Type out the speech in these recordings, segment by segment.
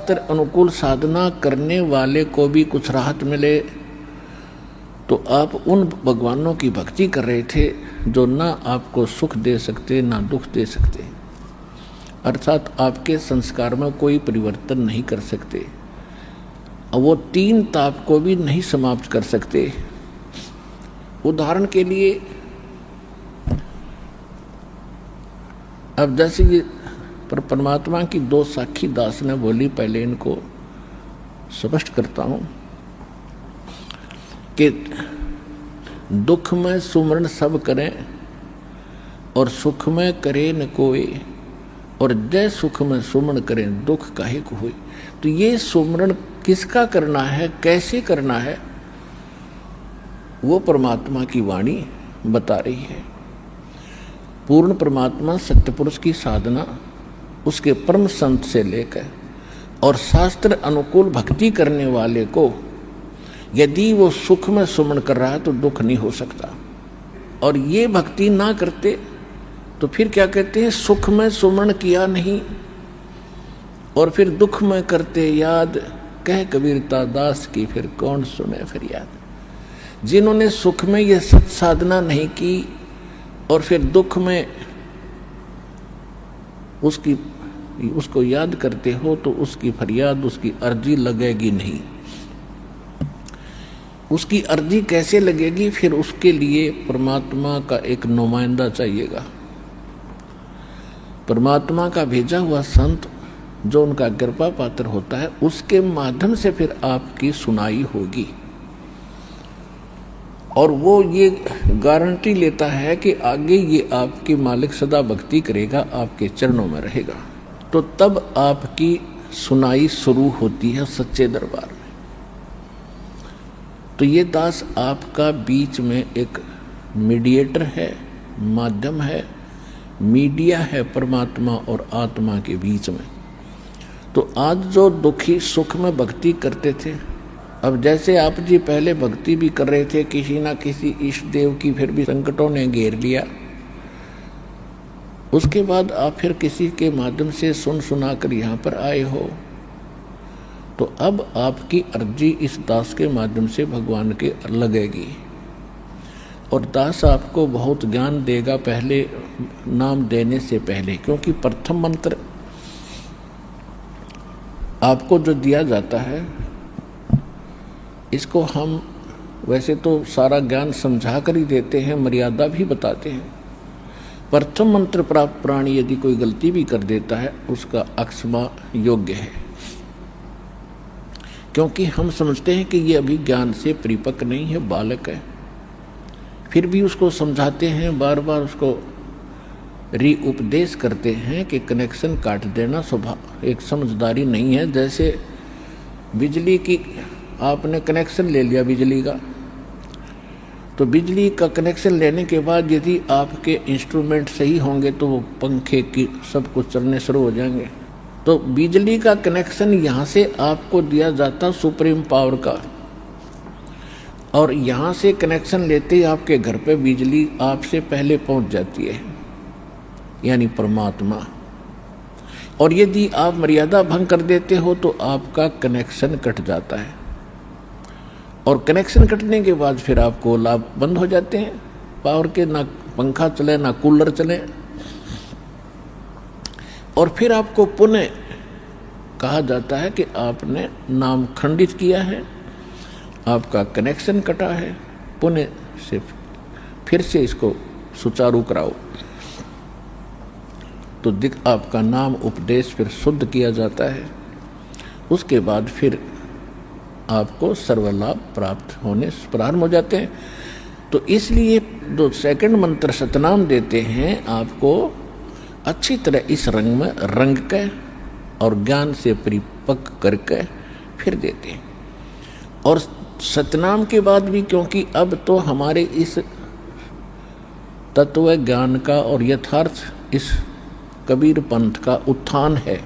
शास्त्र अनुकूल साधना करने वाले को भी कुछ राहत मिले, तो आप उन भगवानों की भक्ति कर रहे थे जो ना आपको सुख दे सकते ना दुख दे सकते, अर्थात आपके संस्कार में कोई परिवर्तन नहीं कर सकते, वो तीन ताप को भी नहीं समाप्त कर सकते। उदाहरण के लिए अब जैसे ये परमात्मा की दो साखी दास ने बोली, पहले इनको स्पष्ट करता हूं कि दुख में सुमरण सब करें और सुख में करे न कोई, और जय सुख में सुमरण करें दुख काहे को होई। तो ये सुमरण किसका करना है, कैसे करना है, वो परमात्मा की वाणी बता रही है। पूर्ण परमात्मा सत्य पुरुष की साधना उसके परम संत से लेकर और शास्त्र अनुकूल भक्ति करने वाले को यदि वो सुख में सुमरण कर रहा है तो दुख नहीं हो सकता, और ये भक्ति ना करते तो फिर क्या कहते हैं, सुख में सुमरण किया नहीं और फिर दुख में करते याद, कह कबीरता दास की फिर कौन सुने फरियाद। जिन्होंने सुख में ये सत साधना नहीं की और फिर दुख में उसको याद करते हो तो उसकी फरियाद, उसकी अर्जी लगेगी नहीं। उसकी अर्जी कैसे लगेगी, फिर उसके लिए परमात्मा का एक नुमाइंदा चाहिएगा, परमात्मा का भेजा हुआ संत जो उनका कृपा पात्र होता है, उसके माध्यम से फिर आपकी सुनाई होगी। और वो ये गारंटी लेता है कि आगे ये आपकी मालिक सदा भक्ति करेगा, आपके चरणों में रहेगा, तो तब आपकी सुनाई शुरू होती है सच्चे दरबार में। तो ये दास आपका बीच में एक मीडिएटर है, माध्यम है, मीडिया है परमात्मा और आत्मा के बीच में। तो आज जो दुखी सुख में भक्ति करते थे, अब जैसे आप जी पहले भक्ति भी कर रहे थे किसी ना किसी इष्ट देव की, फिर भी संकटों ने घेर लिया, उसके बाद आप फिर किसी के माध्यम से सुन सुना कर यहाँ पर आए हो, तो अब आपकी अर्जी इस दास के माध्यम से भगवान के लगेगी और दास आपको बहुत ज्ञान देगा पहले नाम देने से पहले, क्योंकि प्रथम मंत्र आपको जो दिया जाता है इसको हम वैसे तो सारा ज्ञान समझा कर ही देते हैं, मर्यादा भी बताते हैं। प्रथम मंत्र प्राप्त प्राणी यदि कोई गलती भी कर देता है उसका अक्षमा योग्य है, क्योंकि हम समझते हैं कि ये अभी ज्ञान से परिपक्व नहीं है, बालक है, फिर भी उसको समझाते हैं, बार बार उसको री उपदेश करते हैं कि कनेक्शन काट देना स्वभाव एक समझदारी नहीं है। जैसे बिजली की आपने कनेक्शन ले लिया बिजली का, तो बिजली का कनेक्शन लेने के बाद यदि आपके इंस्ट्रूमेंट सही होंगे तो वो पंखे की सब कुछ चलने शुरू हो जाएंगे। तो बिजली का कनेक्शन यहाँ से आपको दिया जाता सुप्रीम पावर का, और यहाँ से कनेक्शन लेते ही आपके घर पे बिजली आपसे पहले पहुँच जाती है, यानी परमात्मा। और यदि आप मर्यादा भंग कर देते हो तो आपका कनेक्शन कट जाता है, और कनेक्शन कटने के बाद फिर आपको लाभ बंद हो जाते हैं पावर के, ना पंखा चले ना कूलर चले, और फिर आपको पुनः कहा जाता है कि आपने नाम खंडित किया है, आपका कनेक्शन कटा है, पुनः से फिर से इसको सुचारू कराओ। तो आपका नाम उपदेश फिर शुद्ध किया जाता है, उसके बाद फिर आपको सर्वलाभ प्राप्त होने प्रारंभ हो जाते हैं। तो इसलिए जो सेकंड मंत्र सतनाम देते हैं आपको अच्छी तरह इस रंग में रंग के और ज्ञान से परिपक्व करके फिर देते हैं। और सतनाम के बाद भी, क्योंकि अब तो हमारे इस तत्व ज्ञान का और यथार्थ इस कबीर पंथ का उत्थान है,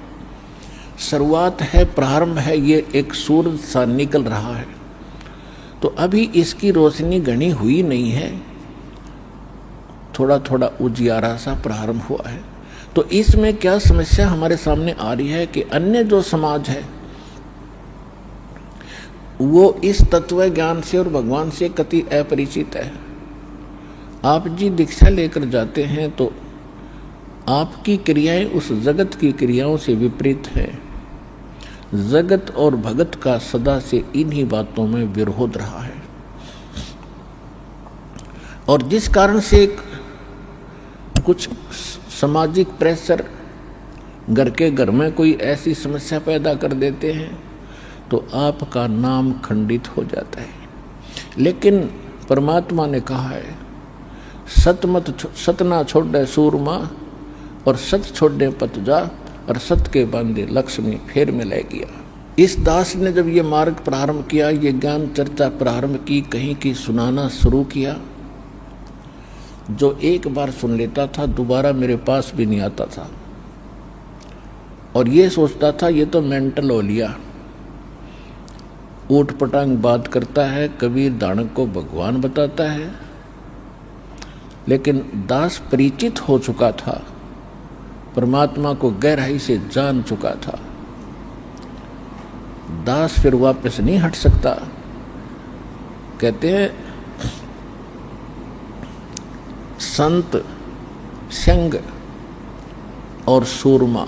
शुरुआत है, प्रारंभ है, ये एक सूरज सा निकल रहा है, तो अभी इसकी रोशनी घनी हुई नहीं है, थोड़ा थोड़ा उजियारा सा प्रारंभ हुआ है। तो इसमें क्या समस्या हमारे सामने आ रही है कि अन्य जो समाज है वो इस तत्व ज्ञान से और भगवान से कति अपरिचित है। आप जी दीक्षा लेकर जाते हैं तो आपकी क्रियाएं उस जगत की क्रियाओं से विपरीत है। जगत और भगत का सदा से इन्हीं बातों में विरोध रहा है, और जिस कारण से कुछ सामाजिक प्रेशर घर में कोई ऐसी समस्या पैदा कर देते हैं तो आपका नाम खंडित हो जाता है। लेकिन परमात्मा ने कहा है, सत ना छोड़े सूरमा और सत छोड़े पत जा, और सत के बांधे लक्ष्मी फेर में ले गया। इस दास ने जब ये मार्ग प्रारंभ किया, ये ज्ञान चर्चा प्रारंभ की, कहीं की सुनाना शुरू किया, जो एक बार सुन लेता था दोबारा मेरे पास भी नहीं आता था, और ये सोचता था ये तो मेंटल हो लिया, ऊट पटांग बात करता है, कबीर दानक को भगवान बताता है। लेकिन दास परिचित हो चुका था, परमात्मा को गहराई से जान चुका था। दास फिर वापस नहीं हट सकता। कहते हैं संत, संग और सूरमा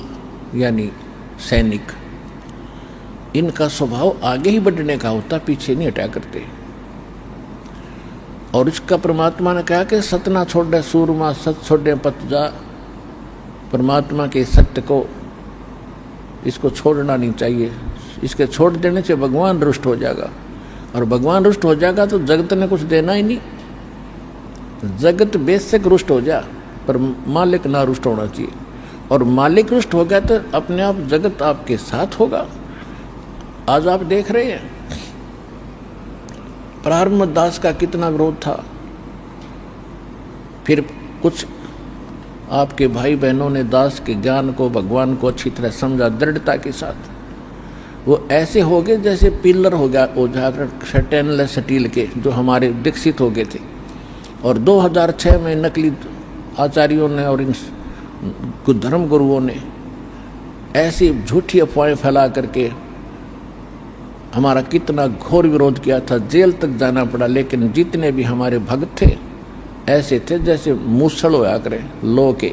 यानी सैनिक, इनका स्वभाव आगे ही बढ़ने का होता, पीछे नहीं हटा करते। और इसका परमात्मा ने कहा कि सत ना छोड़े सूरमा, सत छोड़े पत जा। परमात्मा के सत्य को, इसको छोड़ना नहीं चाहिए। इसके छोड़ देने से भगवान रुष्ट हो जाएगा, और भगवान रुष्ट हो जाएगा तो जगत ने कुछ देना ही नहीं। जगत बेशक रुष्ट हो जा, पर मालिक ना रुष्ट होना चाहिए, और मालिक रुष्ट हो गया तो अपने आप जगत आपके साथ होगा। आज आप देख रहे हैं प्रारंभ दास का कितना विरोध था, फिर कुछ आपके भाई बहनों ने दास के ज्ञान को, भगवान को अच्छी तरह समझा दृढ़ता के साथ। वो ऐसे हो गए जैसे पिलर हो गया वो जाकर स्टेनलेस स्टील के, जो हमारे विकसित हो गए थे। और 2006 में नकली आचार्यों ने और इन धर्म गुरुओं ने ऐसी झूठी अफवाहें फैला करके हमारा कितना घोर विरोध किया था, जेल तक जाना पड़ा। लेकिन जितने भी हमारे भक्त थे ऐसे थे जैसे मूसल होया करे लो के,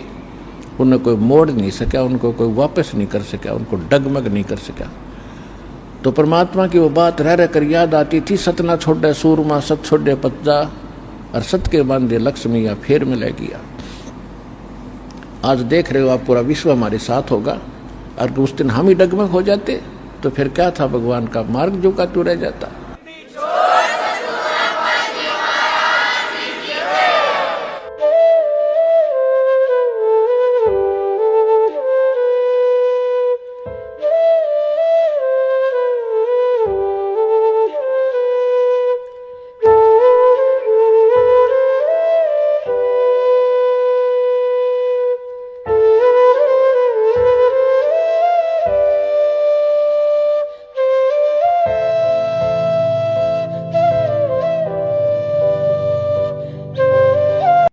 उन्हें कोई मोड़ नहीं सका, उनको कोई वापस नहीं कर सका, उनको डगमग नहीं कर सका। तो परमात्मा की वो बात रह रह कर याद आती थी, सत ना छोड़े सूरमा, सत छोड़े पत जा, और सत के बांधे लक्ष्मी या फेर में ले गया। आज देख रहे हो आप, पूरा विश्व हमारे साथ होगा। और उस दिन हम ही डगमग हो जाते तो फिर क्या था, भगवान का मार्ग जो का तू रह जाता।